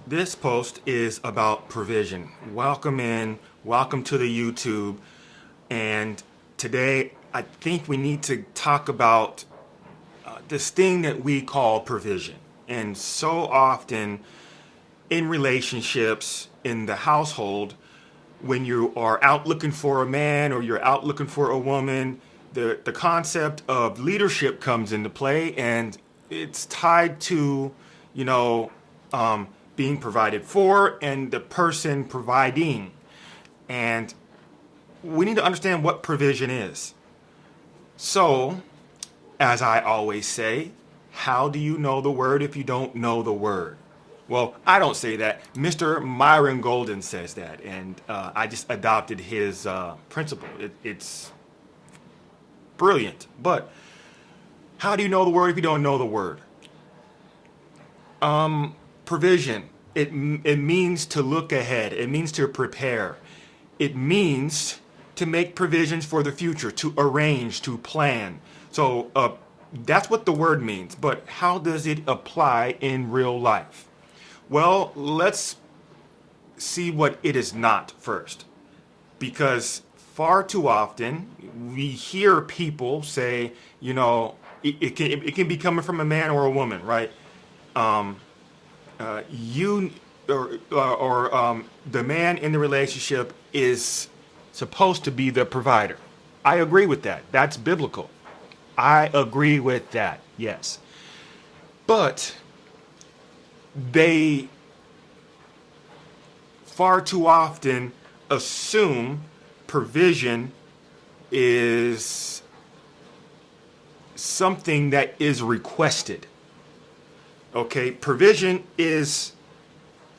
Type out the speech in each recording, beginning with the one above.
This post is about provision. Welcome in, welcome to the YouTube. And today I think we need to talk about this thing that we call provision. And so often in relationships, in the household, when you are out looking for a man or you're out looking for a woman, the concept of leadership comes into play, and it's tied to, you know, being provided for and the person providing. And we need to understand what provision is. So, as I always say, how do you know the word if you don't know the word? Well, I don't say that. Mr. Myron Golden says that, and I just adopted his principle. It's brilliant. But how do you know the word if you don't know the word? Provision. It means to look ahead. It means to prepare. It means to make provisions for the future, to arrange, to plan. So that's what the word means. But how does it apply in real life? Well, let's see what it is not first. Because far too often we hear people say, it can be coming from a man or a woman, right? You or the man in the relationship is supposed to be the provider. I agree with that. That's biblical. I agree with that. Yes. But they far too often assume provision is something that is requested. Okay, provision is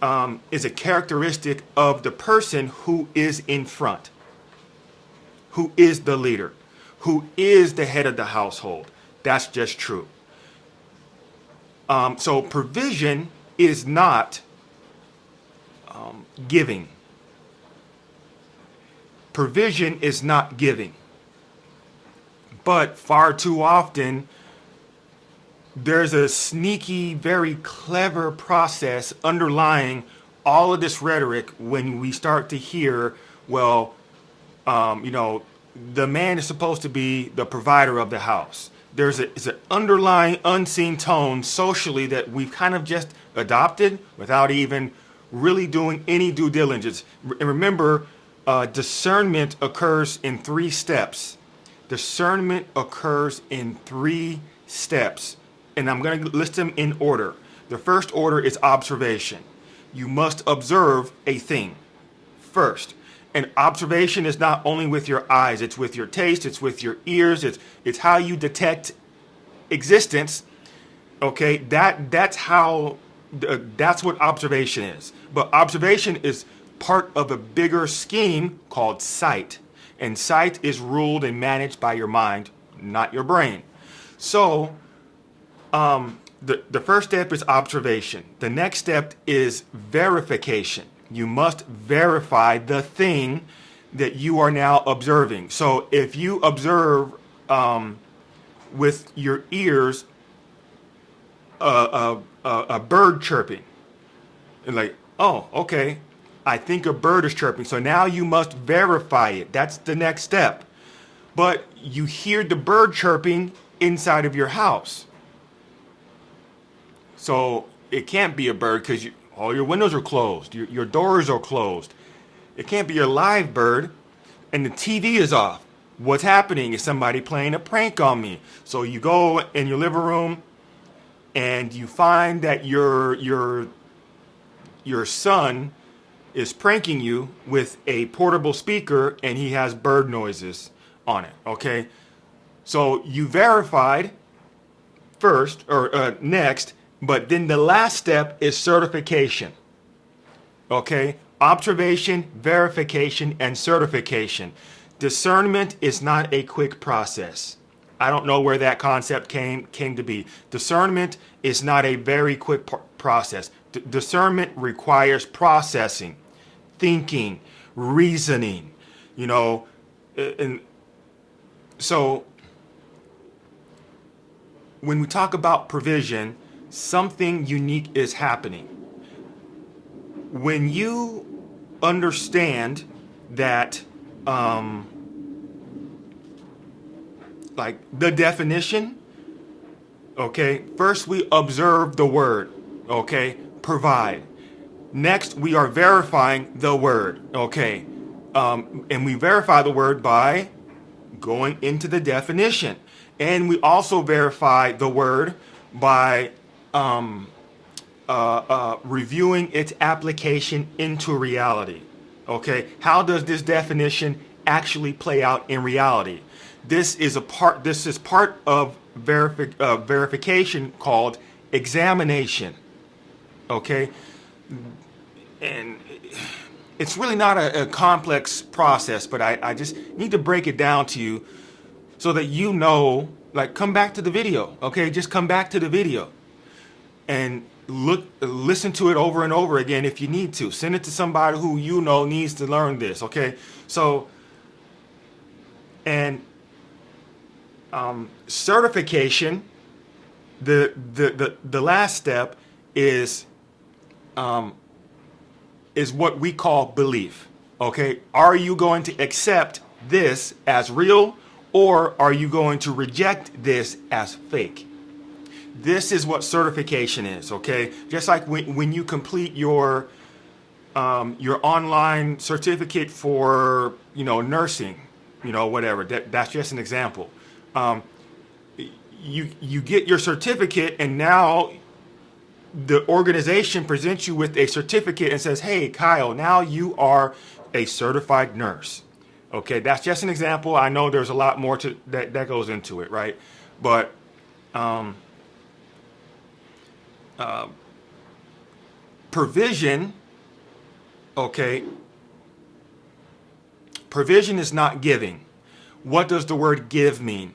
a characteristic of the person who is in front, who is the leader, who is the head of the household. That's just true. So provision is not giving. Provision is not giving. But far too often, there's a sneaky, very clever process underlying all of this rhetoric when we start to hear, well, the man is supposed to be the provider of the house. It's an underlying unseen tone socially that we've kind of just adopted without even really doing any due diligence. And remember, discernment occurs in 3 steps. Discernment occurs in 3 steps. And I'm going to list them in order. The first order is observation. You must observe a thing first. And observation is not only with your eyes, it's with your taste, it's with your ears, it's how you detect existence. Okay, that's what observation is. But observation is part of a bigger scheme called sight. And sight is ruled and managed by your mind, not your brain. So the first step is observation. The next step is verification. You must verify the thing that you are now observing. So if you observe with your ears a bird chirping, and like, oh, okay, I think a bird is chirping. So now you must verify it. That's the next step. But you hear the bird chirping inside of your house. So it can't be a bird because all your windows are closed. Your doors are closed. It can't be a live bird. And the TV is off. What's happening? Is somebody playing a prank on me? So you go in your living room and you find that your son is pranking you with a portable speaker and he has bird noises on it. Okay? So you verified first or next. But then the last step is certification. Okay? Observation, verification, and certification. Discernment is not a quick process. I don't know where that concept came to be. Discernment is not a very quick process. Discernment requires processing, thinking, reasoning, and so when we talk about provision, something unique is happening. when you understand that, like the definition, okay, first we observe the word, okay, provide. Next, we are verifying the word, okay, and we verify the word by going into the definition. And we also verify the word by reviewing its application into reality. Okay, how does this definition actually play out in reality? This is part of verification called examination. Okay, and it's really not a complex process, but I just need to break it down to you so that you know, like, come back to the video, okay? Just come back to the video and listen to it over and over again if you need to. Send it to somebody who you know needs to learn this, okay? So, and certification, the last step is what we call belief, okay? Are you going to accept this as real, or are you going to reject this as fake? This is what certification is, okay? Just like when you complete your online certificate for, nursing, whatever. That's just an example. You get your certificate, and now the organization presents you with a certificate and says, "Hey, Kyle, now you are a certified nurse." Okay, that's just an example. I know there's a lot more to that goes into it, right? But provision, okay, provision is not giving. What does the word give mean?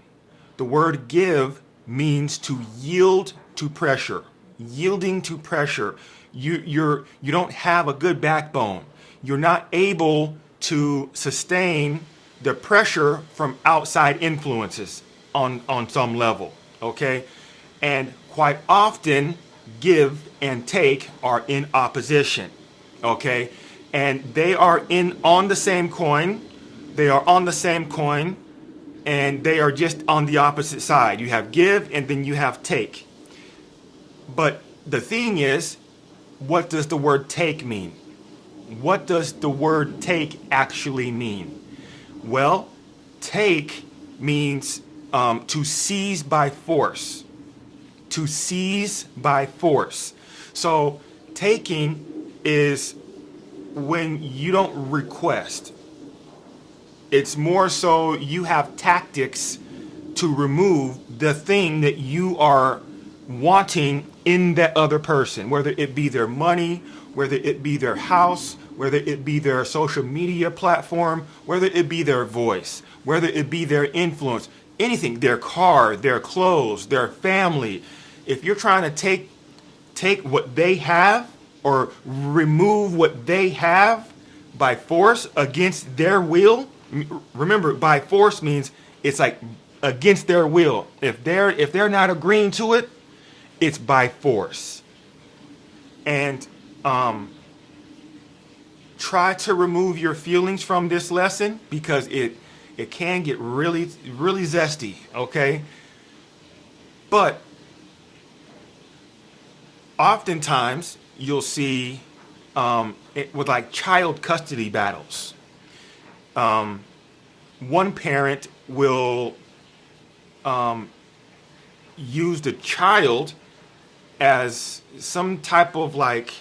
The word give means to yield to pressure. Yielding to pressure. You don't have a good backbone. You're not able to sustain the pressure from outside influences on some level, okay? And quite often, give and take are in opposition, okay? And they are on the same coin. They are on the same coin, and they are just on the opposite side. You have give, and then you have take. But the thing is, what does the word take mean? What does the word take actually mean? Well, take means to seize by force. To seize by force. So taking is when you don't request. It's more so you have tactics to remove the thing that you are wanting in that other person, whether it be their money, whether it be their house, whether it be their social media platform, whether it be their voice, whether it be their influence, anything, their car, their clothes, their family. If you're trying to take what they have or remove what they have by force against their will, remember, by force means it's like against their will. If they're not agreeing to it, it's by force. And try to remove your feelings from this lesson, because it can get really, really zesty, okay? But oftentimes you'll see it with like child custody battles. One parent will use the child as some type of like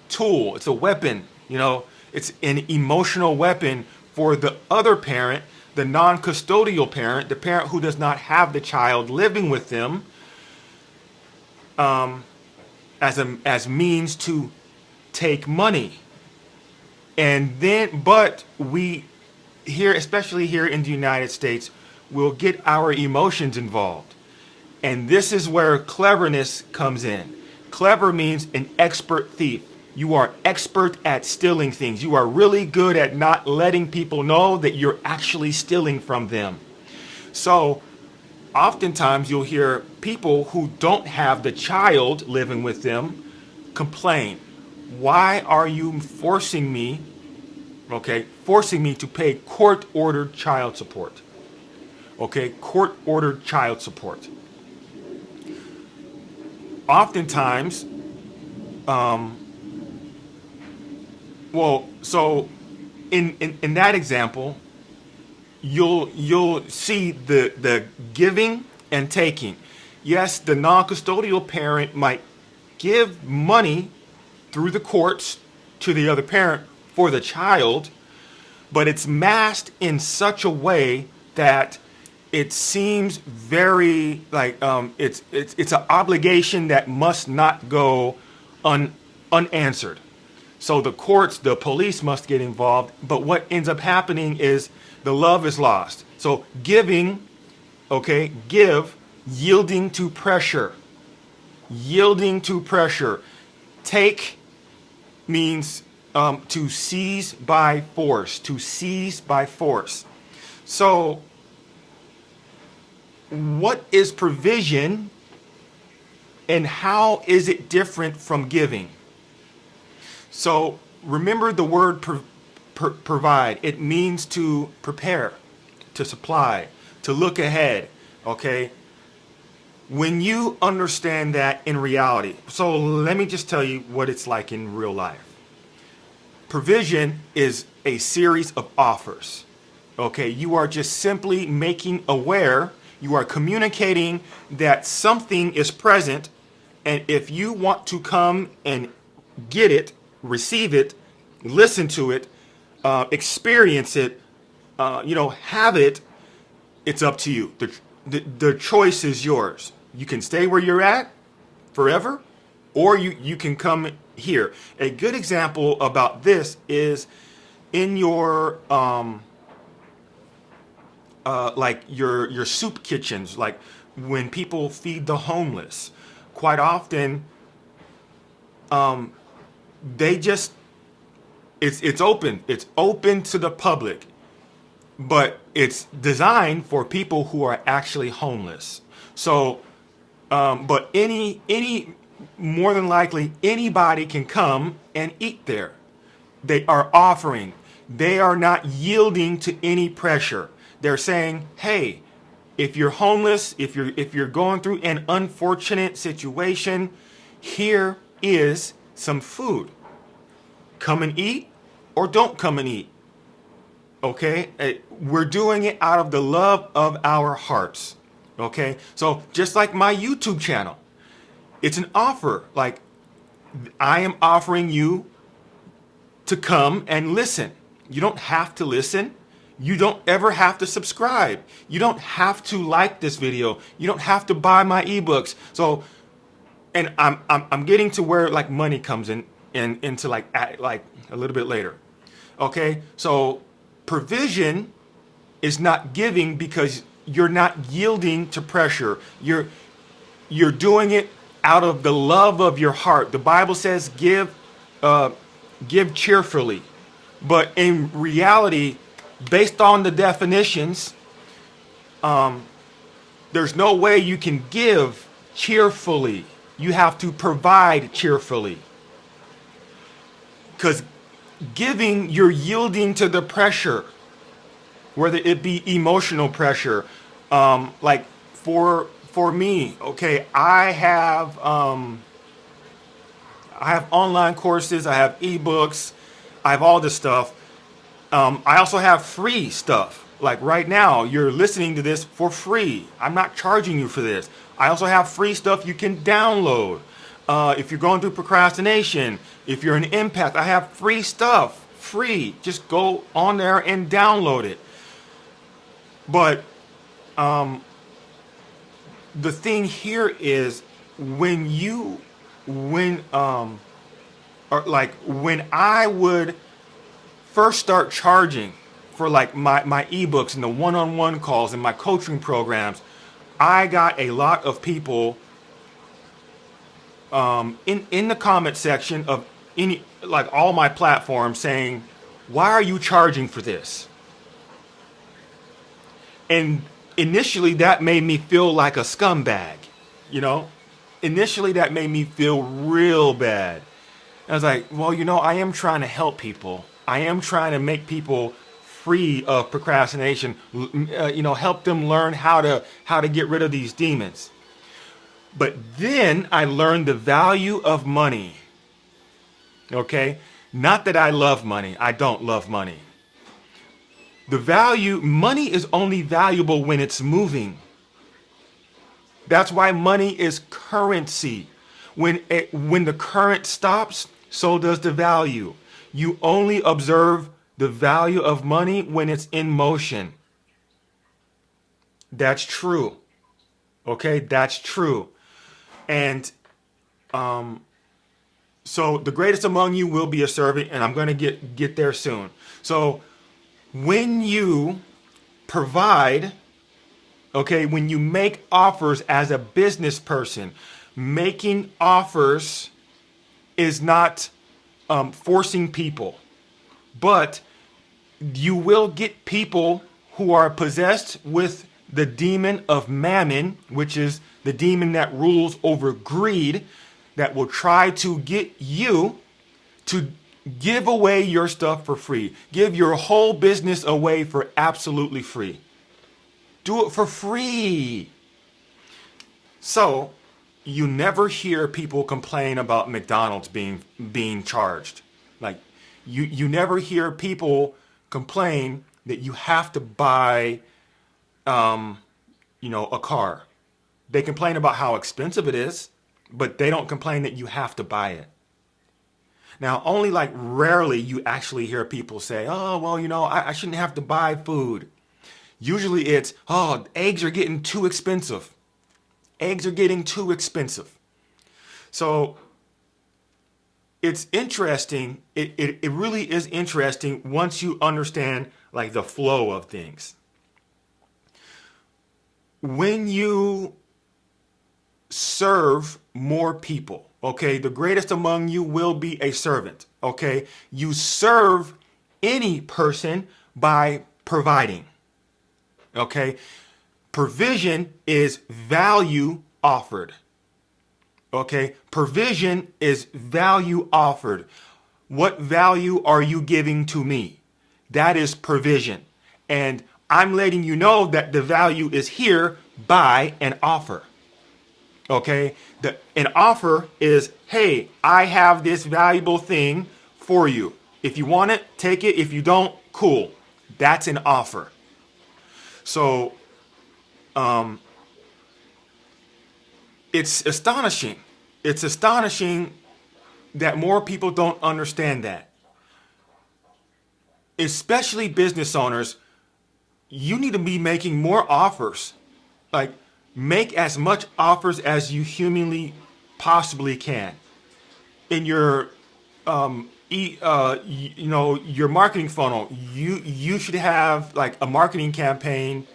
tool. It's a weapon, it's an emotional weapon for the other parent, the non-custodial parent, the parent who does not have the child living with them, as means to take money. And then, but we here, especially here in the United States, will get our emotions involved. And this is where cleverness comes in. Clever means an expert thief. You are expert at stealing things. You are really good at not letting people know that you're actually stealing from them. So oftentimes you'll hear people who don't have the child living with them complain. Why are you forcing me, forcing me to pay court-ordered child support? Okay, court-ordered child support. Oftentimes, so in that example, you'll see the giving and taking. Yes, the non-custodial parent might give money through the courts to the other parent for the child, but it's masked in such a way that it seems very like it's an obligation that must not go unanswered. So the courts, the police must get involved, but what ends up happening is the love is lost. So giving, give, yielding to pressure. Yielding to pressure. Take means to seize by force. To seize by force. So what is provision and how is it different from giving? So remember the word provide. It means to prepare, to supply, to look ahead, okay? When you understand that in reality, so let me just tell you what it's like in real life. Provision is a series of offers, okay? You are just simply making aware, you are communicating that something is present, and if you want to come and get it, receive it, listen to it, experience it, have it, it's up to you. The choice is yours. You can stay where you're at forever, or you can come here. A good example about this is in your like your soup kitchens, like when people feed the homeless. Quite often, they just it's open to the public, but it's designed for people who are actually homeless. So but any more than likely anybody can come and eat there. They are offering, they are not yielding to any pressure. They're saying, hey, if you're homeless, if you're going through an unfortunate situation, here is some food. Come and eat or don't come and eat. Okay? We're doing it out of the love of our hearts. Okay? So just like my YouTube channel, it's an offer. Like I am offering you to come and listen. You don't have to listen. You don't ever have to subscribe. You don't have to like this video. You don't have to buy my ebooks. So, and I'm getting to where like money comes in into like a little bit later. Okay, so provision is not giving because you're not yielding to pressure. You're doing it out of the love of your heart. The Bible says give cheerfully, but in reality, based on the definitions, there's no way you can give cheerfully. You have to provide cheerfully. Because giving, you're yielding to the pressure, whether it be emotional pressure. Like for me, okay, I have online courses, I have ebooks, I have all this stuff. I also have free stuff. Like right now, you're listening to this for free. I'm not charging you for this. I also have free stuff you can download. If you're going through procrastination, if you're an empath, I have free stuff. Free. Just go on there and download it. But the thing here is when I would first start charging for like my ebooks and the one-on-one calls and my coaching programs, I got a lot of people in the comment section of any like all my platforms saying, why are you charging for this? And initially that made me feel like a scumbag, you know? Initially that made me feel real bad. I was like, well, I am trying to help people. I am trying to make people free of procrastination. Help them learn how to get rid of these demons. But then I learned the value of money. Okay? Not that I love money. I don't love money. Money is only valuable when it's moving. That's why money is currency. When the current stops, so does the value. You only observe the value of money when it's in motion. That's true. Okay, that's true. And so the greatest among you will be a servant, and I'm going to get there soon. So when you provide, okay, when you make offers as a business person, making offers is not forcing people, but you will get people who are possessed with the demon of mammon, which is the demon that rules over greed, that will try to get you to give away your stuff for free. Give your whole business away for absolutely free. Do it for free. So you never hear people complain about McDonald's being charged. Like you never hear people complain that you have to buy a car. They complain about how expensive it is, but they don't complain that you have to buy it. Now, only like rarely you actually hear people say, oh, well, I shouldn't have to buy food. Usually it's, oh, eggs are getting too expensive. Eggs are getting too expensive. So it's interesting. It really is interesting once you understand like the flow of things. When you serve more people, okay, the greatest among you will be a servant, okay? You serve any person by providing, okay? Provision is value offered, okay? Provision is value offered. What value are you giving to me? That is provision. And I'm letting you know that the value is here by an offer. Okay? An offer is, hey, I have this valuable thing for you. If you want it, take it. If you don't, cool. That's an offer. So, it's astonishing. It's astonishing that more people don't understand that. Especially business owners, you need to be making more offers. Like, make as much offers as you humanly possibly can. In your, your marketing funnel, you should have like a marketing campaign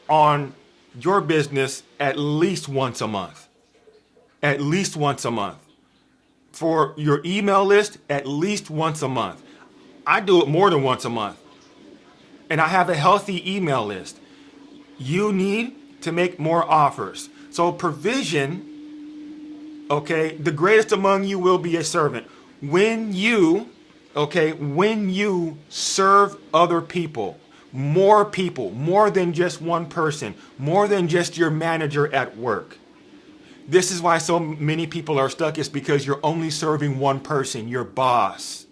on your business at least once a month. At least once a month. For your email list, at least once a month. I do it more than once a month. And I have a healthy email list. You need to make more offers. So provision, okay, the greatest among you will be a servant. When you serve other people, more than just one person, more than just your manager at work. This is why so many people are stuck. It's because you're only serving one person, your boss.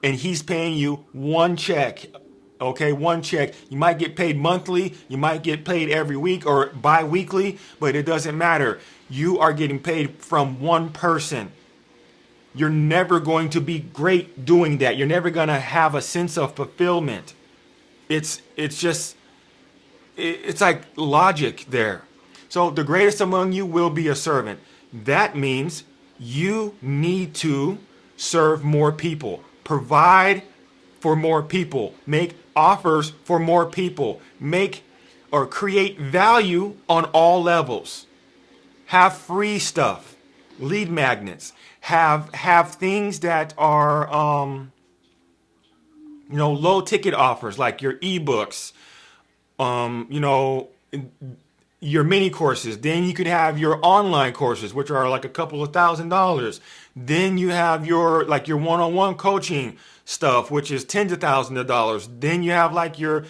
And he's paying you one check. Okay, one check. You might get paid monthly, you might get paid every week or bi-weekly, but it doesn't matter. You are getting paid from one person. You're never going to be great doing that. You're never going to have a sense of fulfillment. It's like logic there. So the greatest among you will be a servant. That means you need to serve more people. Provide for more people. Make offers for more people. Make or create value on all levels. Have free stuff. Lead magnets. Have things that are low ticket offers like your ebooks. your mini courses. Then you could have your online courses, which are like a couple of $1,000s. Then you have your like your one-on-one coaching stuff, which is tens of thousands of dollars. Then you have like your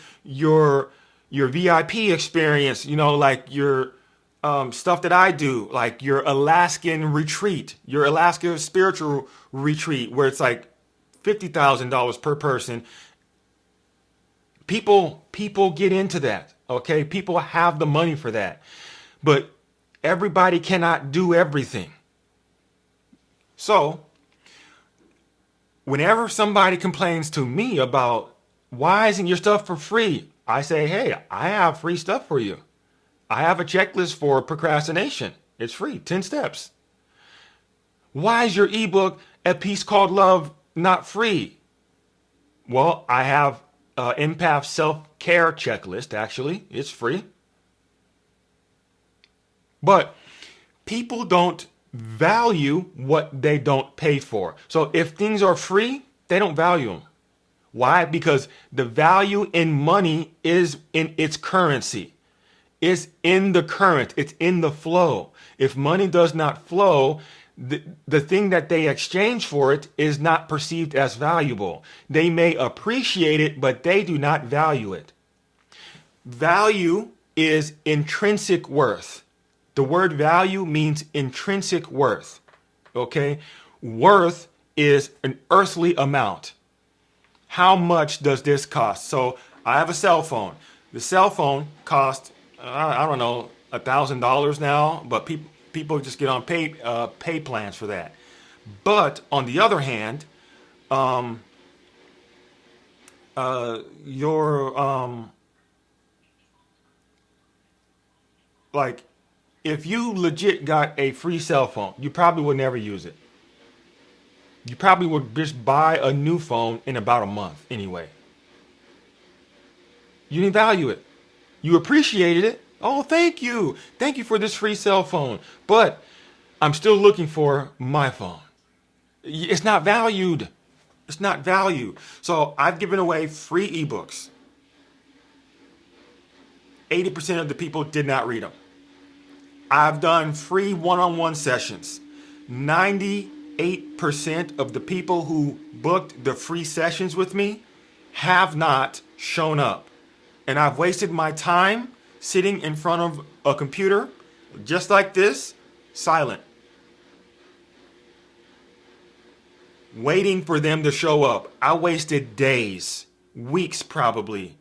VIP experience, like your stuff that I do, like your Alaskan retreat, your Alaska spiritual retreat, where it's like $50,000 per person. People get into that, okay? People have the money for that. But everybody cannot do everything. So, whenever somebody complains to me about why isn't your stuff for free, I say, hey, I have free stuff for you. I have a checklist for procrastination. It's free, 10 steps. Why is your ebook, A Piece Called Love, not free? Well, I have Empath self-care checklist, actually. It's free. But people don't value what they don't pay for. So if things are free, they don't value them. Why? Because the value in money is in its currency. It's in the current. It's in the flow. If money does not flow, the thing that they exchange for it is not perceived as valuable. They may appreciate it, but they do not value it. Value is intrinsic worth. The word value means intrinsic worth. Okay? Worth is an earthly amount. How much does this cost? So I have a cell phone. The cell phone costs, I don't know, $1,000 now, but people just get on pay plans for that. But on the other hand, like if you legit got a free cell phone, you probably would never use it. You probably would just buy a new phone in about a month anyway. You didn't value it. You appreciated it. Oh, thank you. Thank you for this free cell phone. But I'm still looking for my phone. It's not valued. It's not valued. So I've given away free ebooks. 80% of the people did not read them. I've done free one-on-one sessions. 98% of the people who booked the free sessions with me have not shown up. And I've wasted my time sitting in front of a computer just like this, silent, waiting for them to show up. I wasted days, weeks probably,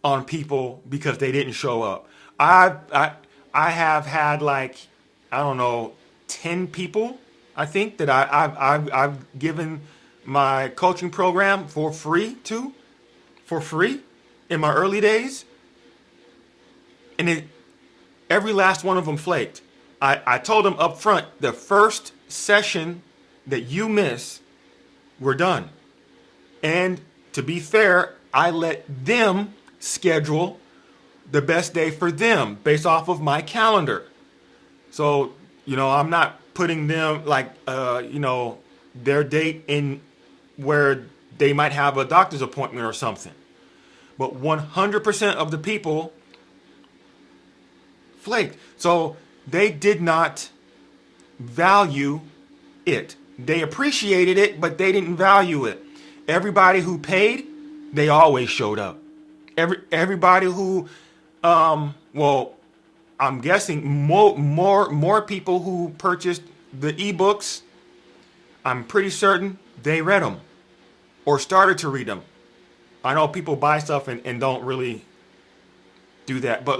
on people because they didn't show up. I have had like, I don't know, 10 people, I think, that I've given my coaching program for free in my early days. And every last one of them flaked. I told them up front, the first session that you miss, we're done. And to be fair, I let them schedule the best day for them based off of my calendar. So, I'm not putting them like, their date in where they might have a doctor's appointment or something. But 100% of the people flaked. So they did not value it. They appreciated it, but they didn't value it. Everybody who paid, they always showed up. Everybody who, I'm guessing more people who purchased the ebooks, I'm pretty certain they read them or started to read them. I know people buy stuff and don't really do that, but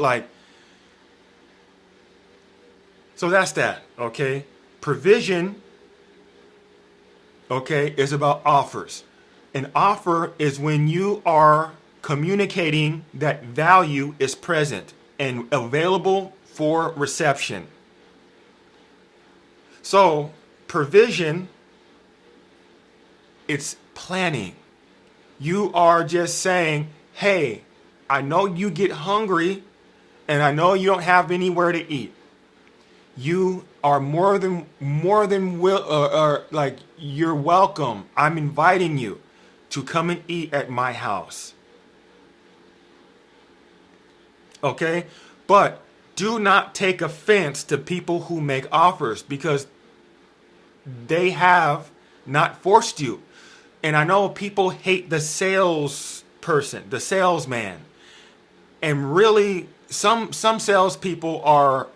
so that's that, okay? Provision, okay, is about offers. An offer is when you are communicating that value is present and available for reception. So, provision, it's planning. You are just saying, hey, I know you get hungry and I know you don't have anywhere to eat. You are more than you're welcome. I'm inviting you to come and eat at my house. Okay? But do not take offense to people who make offers, because they have not forced you. And I know people hate the salesperson, the salesman. And really, some salespeople are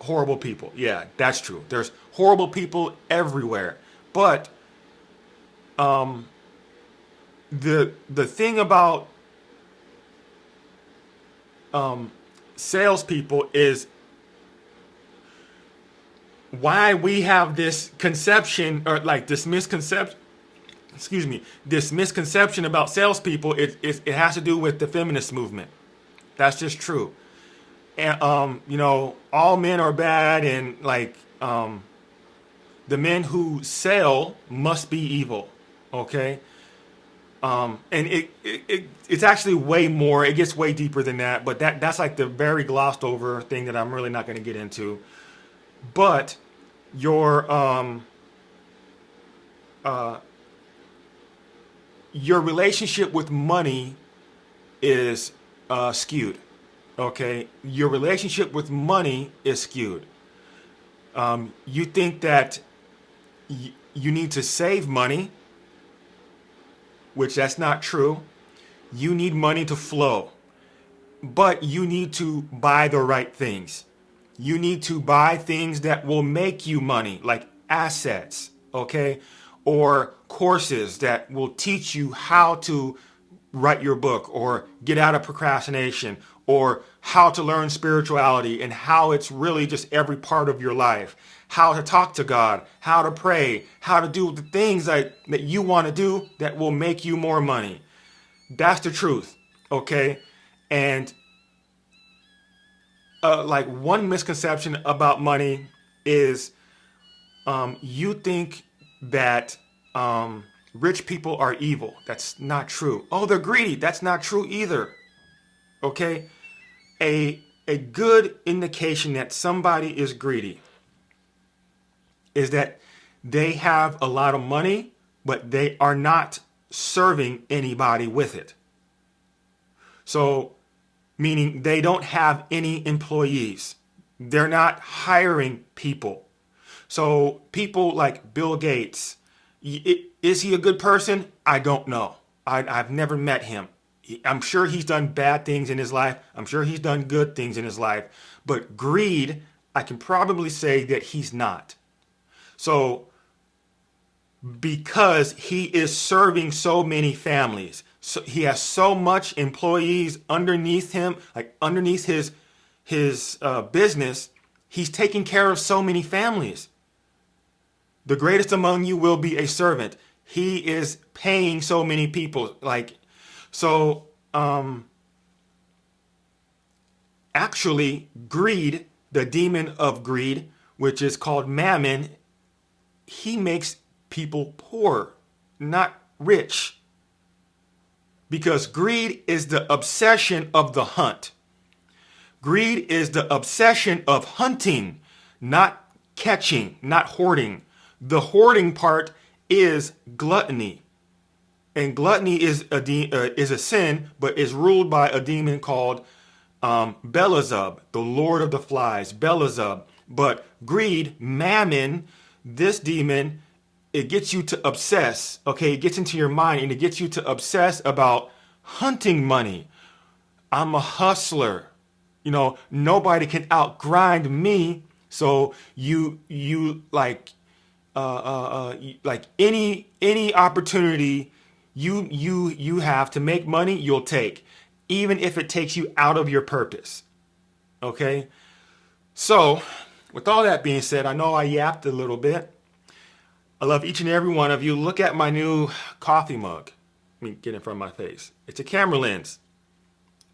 horrible people. Yeah, that's true. There's horrible people everywhere. But the thing about salespeople is why we have this conception, or like this misconception. Excuse me, this misconception about salespeople. It has to do with the feminist movement. That's just true. And all men are bad, and the men who sell must be evil. Okay. And it's actually way more. It gets way deeper than that. But that's like the very glossed over thing that I'm really not going to get into. But your relationship with money is skewed. Okay, your relationship with money is skewed. You think that you need to save money, which that's not true. You need money to flow, but you need to buy the right things. You need to buy things that will make you money, like assets, okay? Or courses that will teach you how to write your book, or get out of procrastination, or how to learn spirituality and how it's really just every part of your life. How to talk to God, how to pray, how to do the things that you want to do that will make you more money. That's the truth, okay? And one misconception about money is you think that rich people are evil. That's not true. Oh, they're greedy. That's not true either. Okay? A good indication that somebody is greedy is that they have a lot of money, but they are not serving anybody with it. So, meaning they don't have any employees. They're not hiring people. So people like Bill Gates, is he a good person? I don't know. I've never met him. I'm sure he's done bad things in his life. I'm sure he's done good things in his life. But greed, I can probably say that he's not. So because he is serving so many families, so he has so much employees underneath him, like underneath his business, he's taking care of so many families. The greatest among you will be a servant. He is paying so many people. Actually, greed, the demon of greed, which is called mammon, he makes people poor, not rich. Because greed is the obsession of the hunt. Greed is the obsession of hunting, not catching, not hoarding. The hoarding part is gluttony. And gluttony is a sin, but is ruled by a demon called Beelzebub, the Lord of the Flies, Beelzebub. But greed, mammon, this demon, it gets you to obsess, okay? It gets into your mind and it gets you to obsess about hunting money. I'm a hustler. Nobody can outgrind me. So you like any opportunity you have to make money, you'll take, even if it takes you out of your purpose. Okay? So, with all that being said, I know I yapped a little bit. I love each and every one of you. Look at my new coffee mug. Let me get in front of my face. It's a camera lens.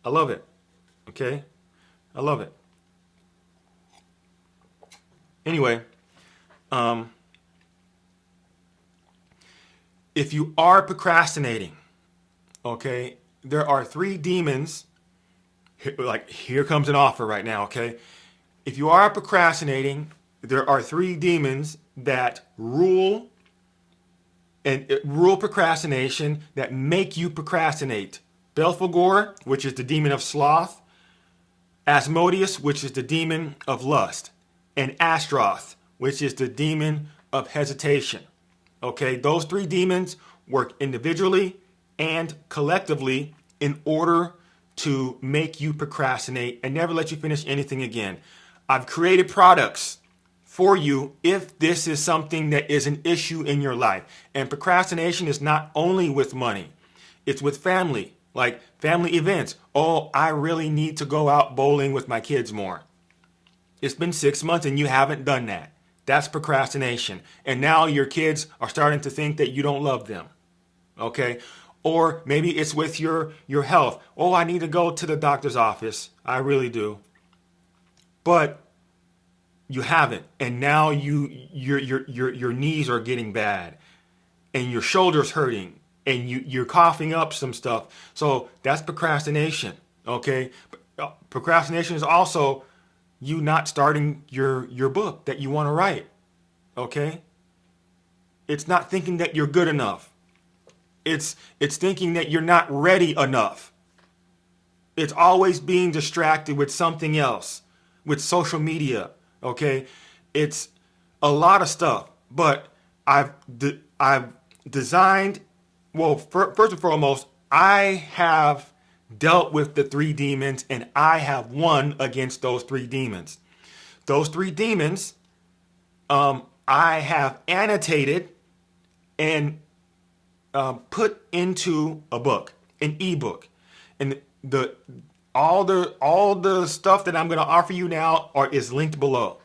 I love it. Okay? I love it. Anyway, if you are procrastinating, okay, there are 3 demons. Like, here comes an offer right now, okay? If you are procrastinating, there are 3 demons that rule procrastination, that make you procrastinate. Belphegor, which is the demon of sloth. Asmodeus, which is the demon of lust, and Ashtaroth, which is the demon of hesitation. Okay, those three demons work individually and collectively in order to make you procrastinate and never let you finish anything again. I've created products for you if this is something that is an issue in your life. And procrastination is not only with money, it's with family, like family events. Oh, I really need to go out bowling with my kids more. It's been 6 months and you haven't done that. That's procrastination. And now your kids are starting to think that you don't love them. Okay? Or maybe it's with your health. Oh, I need to go to the doctor's office. I really do. But you haven't. And now your knees are getting bad. And your shoulders hurting. And you're coughing up some stuff. So that's procrastination. Okay? Procrastination is also you not starting your book that you want to write. Okay? It's not thinking that you're good enough. It's thinking that you're not ready enough. It's always being distracted with something else, with social media. Okay? It's a lot of stuff. But I've designed, well, first and foremost, I have dealt with the three demons and I have won against those three demons. Those three demons, I have annotated and put into a book, an ebook. And all the stuff that I'm going to offer you now is linked below.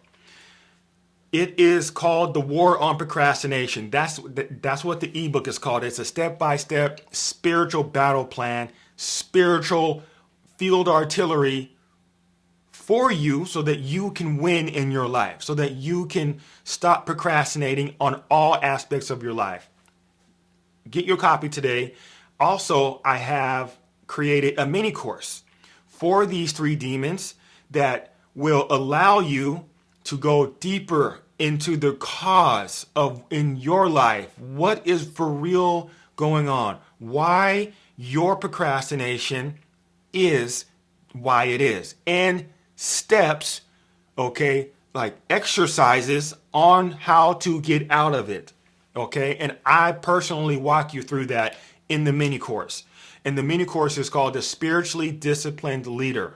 It is called The War on Procrastination. That's what the ebook is called. It's a step-by-step spiritual battle plan, spiritual field artillery for you so that you can win in your life, so that you can stop procrastinating on all aspects of your life. Get your copy today. Also, I have created a mini course for these three demons that will allow you to go deeper into the cause of in your life. What is for real going on? Why your procrastination is why it is. And steps, okay, like exercises on how to get out of it. Okay, and I personally walk you through that in the mini course. And the mini course is called the Spiritually Disciplined Leader.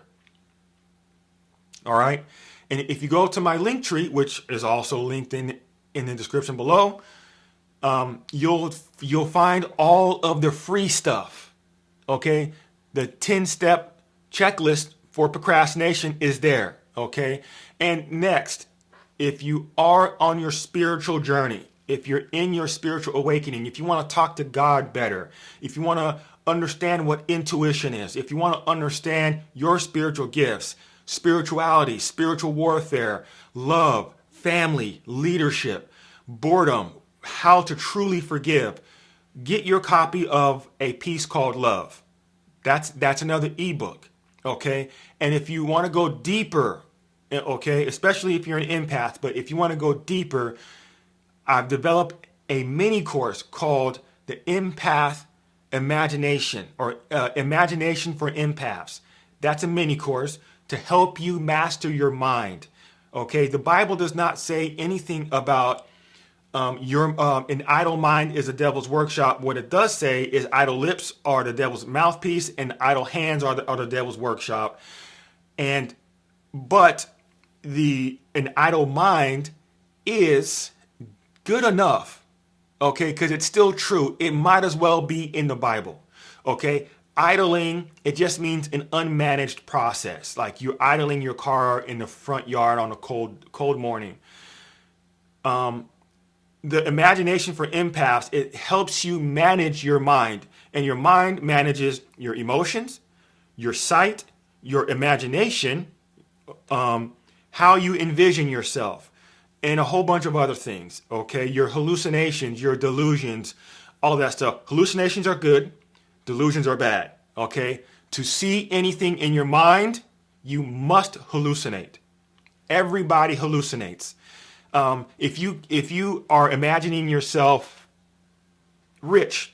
All right. And if you go to my link tree, which is also linked in the description below, you'll find all of the free stuff. Okay, the 10-step checklist for procrastination is there. Okay, and next, if you are on your spiritual journey, if you're in your spiritual awakening, if you want to talk to God better, if you want to understand what intuition is, if you want to understand your spiritual gifts, spirituality, spiritual warfare, love, family, leadership, boredom, how to truly forgive, get your copy of A Piece Called Love. That's another ebook, okay? And if you want to go deeper, okay, especially if you're an empath, but if you want to go deeper, I've developed a mini course called the Empath Imagination, or Imagination for Empaths. That's a mini course to help you master your mind. Okay, the Bible does not say anything about an idle mind is a devil's workshop. What it does say is idle lips are the devil's mouthpiece, and idle hands are the devil's workshop. But an idle mind is good enough, okay, because it's still true. It might as well be in the Bible, okay? Idling, it just means an unmanaged process, like you're idling your car in the front yard on a cold morning. The imagination for empaths, it helps you manage your mind, and your mind manages your emotions, your sight, your imagination, how you envision yourself, and a whole bunch of other things, okay? Your hallucinations, your delusions, all of that stuff. Hallucinations are good, delusions are bad, okay? To see anything in your mind, you must hallucinate. Everybody hallucinates. If you are imagining yourself rich,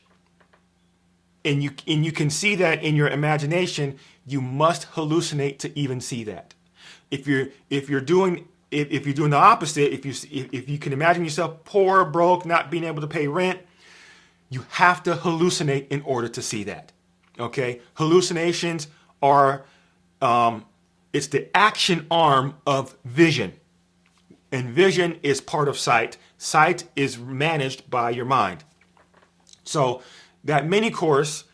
and you can see that in your imagination, You must hallucinate to even see that. If you're doing the opposite, if you can imagine yourself poor, broke, not being able to pay rent, you have to hallucinate in order to see that. Okay? Hallucinations are it's the action arm of vision. And vision is part of sight. Sight is managed by your mind. So that mini course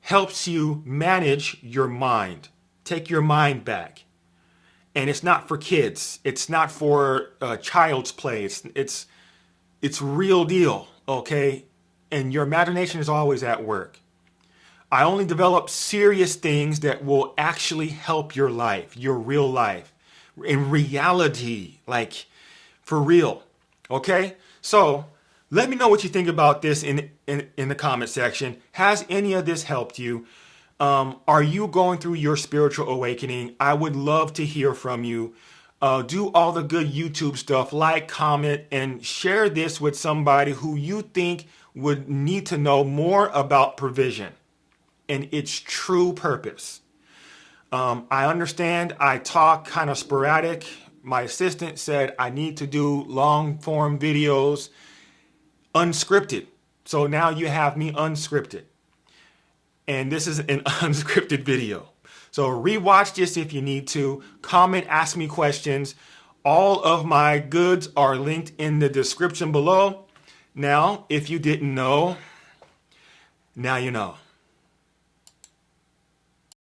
helps you manage your mind. Take your mind back. And it's not for kids. It's not for child's play. It's real deal, okay? And your imagination is always at work. I only develop serious things that will actually help your life, your real life, in reality, like for real, okay? So let me know what you think about this in the comment section. Has any of this helped you? Are you going through your spiritual awakening? I would love to hear from you. Do all the good YouTube stuff, like, comment, and share this with somebody who you think would need to know more about provision and its true purpose. I understand I talk kind of sporadic. My assistant said I need to do long form videos unscripted. So now you have me unscripted. And this is an unscripted video. So rewatch this if you need to. Comment, ask me questions. All of my goods are linked in the description below. Now, if you didn't know, now you know.